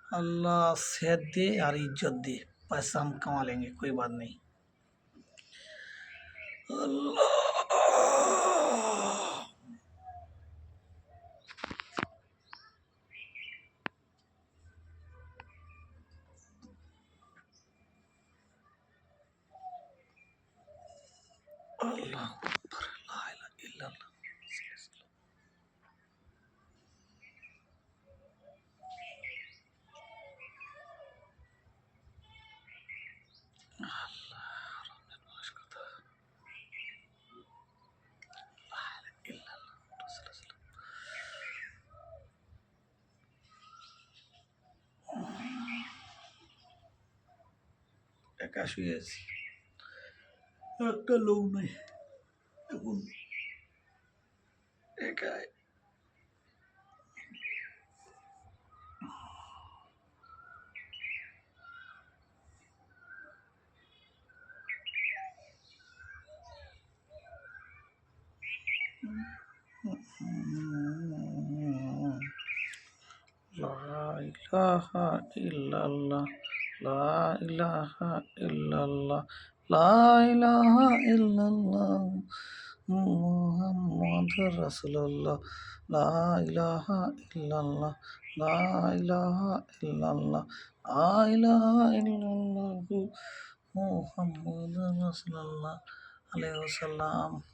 अल्लाह सेहत दे और इज्जत दे, पैसा हम कमा लेंगे, कोई बात नहीं। अल्लाह अल्लाह अकबर, ला इलाहा इल्लल्लाह। একা শুয়ে আছি, একটা লোক নাই এখন, একাই। লা ইলাহা ইল্লাল্লাহ, লা ইলাহা ইল্লাল্লাহ, লা ইলাহা ইল্লাল্লাহ, মুহাম্মাদুর রাসূলুল্লাহ, লা ইলাহা ইল্লাল্লাহ, লা ইলাহা ইল্লাল্লাহ, লা ইলাহা ইল্লাল্লাহু মুহাম্মাদুর রাসূলুল্লাহ আলাইহি ওয়াসাল্লাম।